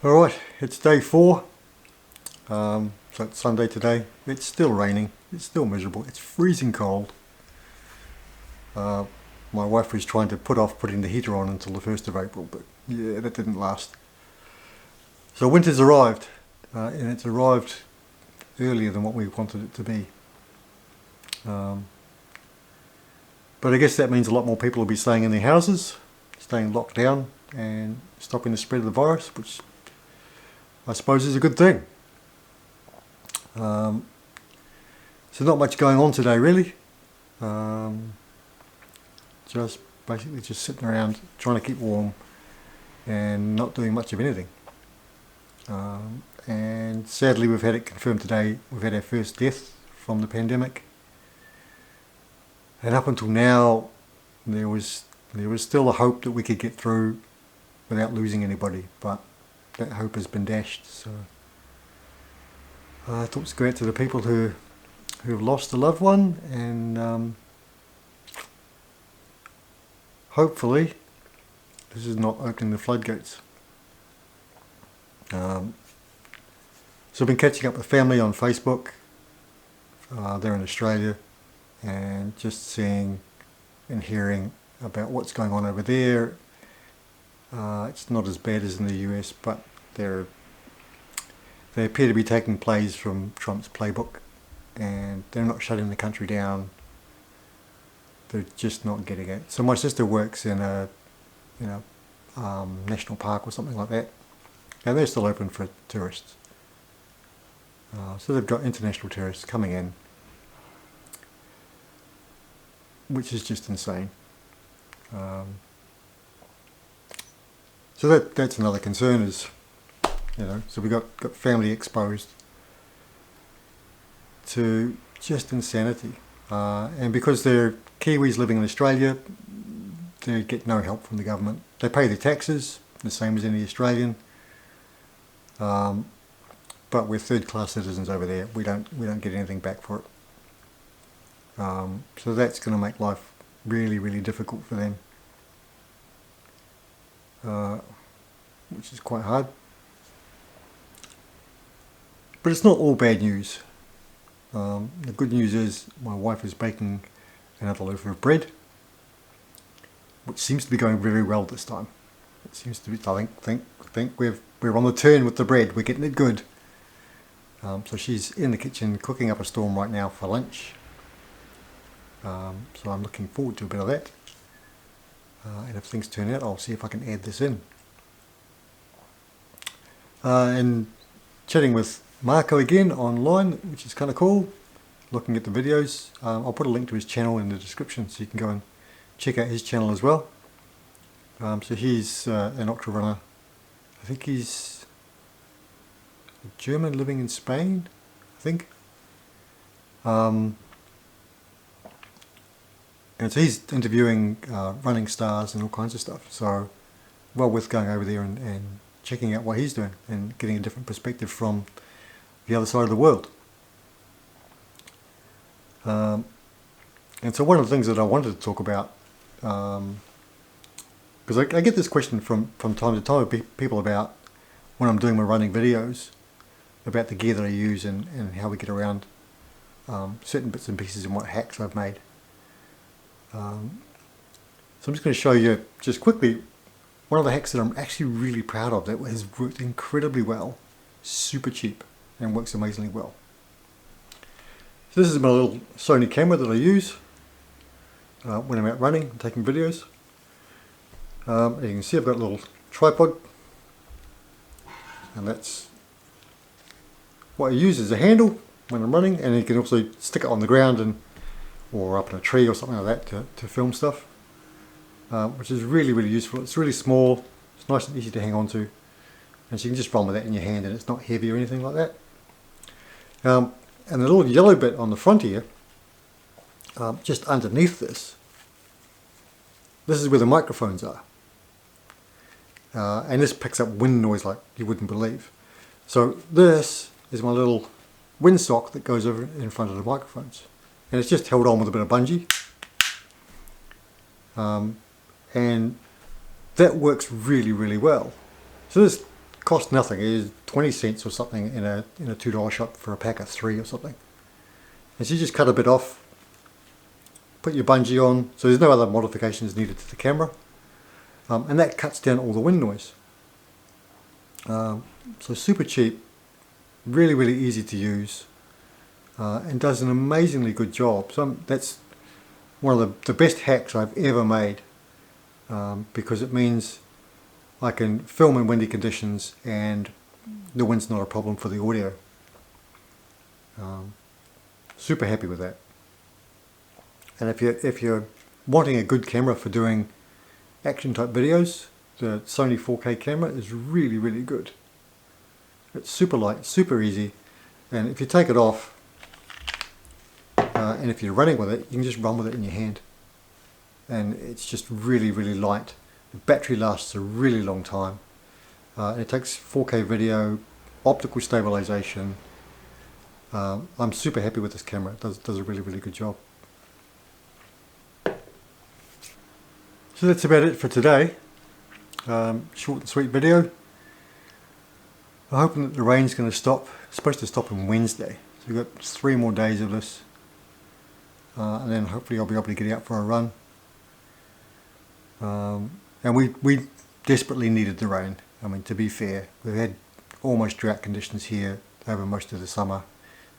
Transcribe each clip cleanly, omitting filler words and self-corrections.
Alright, it's day 4, so it's Sunday today. It's still raining, it's still miserable, it's freezing cold. My wife was trying to put off putting the heater on until the 1st of April, but yeah, that didn't last. So winter's arrived, and it's arrived earlier than what we wanted it to be. But I guess that means a lot more people will be staying in their houses, staying locked down and stopping the spread of the virus, which I suppose is a good thing. So not much going on today really. Just basically just sitting around trying to keep warm and not doing much of anything. And sadly we've had it confirmed today, we've had our first death from the pandemic. And up until now there was still a hope that we could get through without losing anybody, but that hope has been dashed. So thoughts go out to the people who have lost a loved one, and hopefully this is not opening the floodgates. So I've been catching up with family on Facebook. They're in Australia, and just seeing and hearing about what's going on over there. It's not as bad as in the US, but they appear to be taking plays from Trump's playbook, and they're not shutting the country down. They're just not getting it. So my sister works in a national park or something like that, and they're still open for tourists. So they've got international tourists coming in, which is just insane. So that's another concern, is, so we got family exposed to just insanity. And because they're Kiwis living in Australia, they get no help from the government. They pay their taxes, the same as any Australian. But we're third-class citizens over there. We don't get anything back for it. So that's going to make life really, really difficult for them, which is quite hard. But it's not all bad news. The good news is my wife is baking another loaf of bread, which seems to be going very well this time. It seems to be, I think we're on the turn with the bread. We're getting it good. So she's in the kitchen cooking up a storm right now for lunch. So I'm looking forward to a bit of that. And if things turn out, I'll see if I can add this in. And chatting with Marco again online, which is kind of cool, looking at the videos. I'll put a link to his channel in the description so you can go and check out his channel as well. So he's an ultra runner. I think he's a German living in Spain, I think. And so he's interviewing running stars and all kinds of stuff. So well worth going over there and checking out what he's doing and getting a different perspective from the other side of the world. And so one of the things that I wanted to talk about, because I get this question from time to time, people about when I'm doing my running videos, about the gear that I use and how we get around certain bits and pieces and what hacks I've made. So I'm just going to show you just quickly one of the hacks that I'm actually really proud of that has worked incredibly well, super cheap, and works amazingly well. So this is my little Sony camera that I use when I'm out running and taking videos. And you can see I've got a little tripod, and that's what I use as a handle when I'm running, and you can also stick it on the ground or up in a tree or something like that to film stuff, which is really, really useful. It's really small, it's nice and easy to hang on to, and so you can just run with that in your hand and it's not heavy or anything like that. And the little yellow bit on the front here, just underneath this is where the microphones are. And this picks up wind noise like you wouldn't believe. So this is my little windsock that goes over in front of the microphones. And it's just held on with a bit of bungee. And that works really, really well. So this cost nothing. It is 20 cents or something in a $2 shop for a pack of 3 or something. And so you just cut a bit off, put your bungee on, so there's no other modifications needed to the camera, and that cuts down all the wind noise. So super cheap, really easy to use, and does an amazingly good job. So that's one of the best hacks I've ever made, because it means I can film in windy conditions and the wind's not a problem for the audio. Super happy with that. And if you're wanting a good camera for doing action type videos, the Sony 4K camera is really good. It's super light, super easy, and if you take it off and if you're running with it, you can just run with it in your hand, and it's just really light. The battery lasts a really long time. It takes 4K video, optical stabilization. I'm super happy with this camera. It does a really good job. So that's about it for today. Short and sweet video. I'm hoping that the rain's going to stop. It's supposed to stop on Wednesday. So we've got 3 more days of this. And then hopefully I'll be able to get out for a run. And we desperately needed the rain. I mean, to be fair, we've had almost drought conditions here over most of the summer.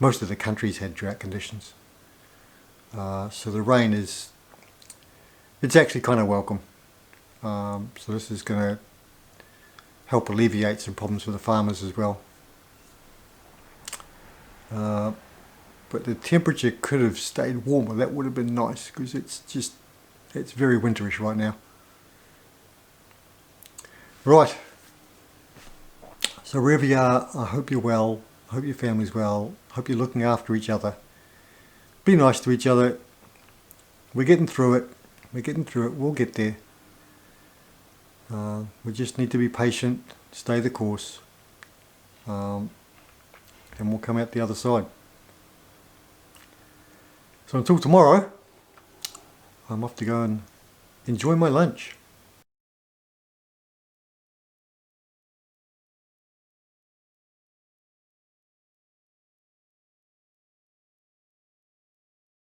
Most of the country's had drought conditions. So the rain it's actually kind of welcome. So this is going to help alleviate some problems for the farmers as well. But the temperature could have stayed warmer. That would have been nice, because it's very winterish right now. Right. So wherever you are, I hope you're well. I hope your family's well. I hope you're looking after each other. Be nice to each other. We're getting through it. We'll get there. We just need to be patient, stay the course, and we'll come out the other side. So until tomorrow, I'm off to go and enjoy my lunch.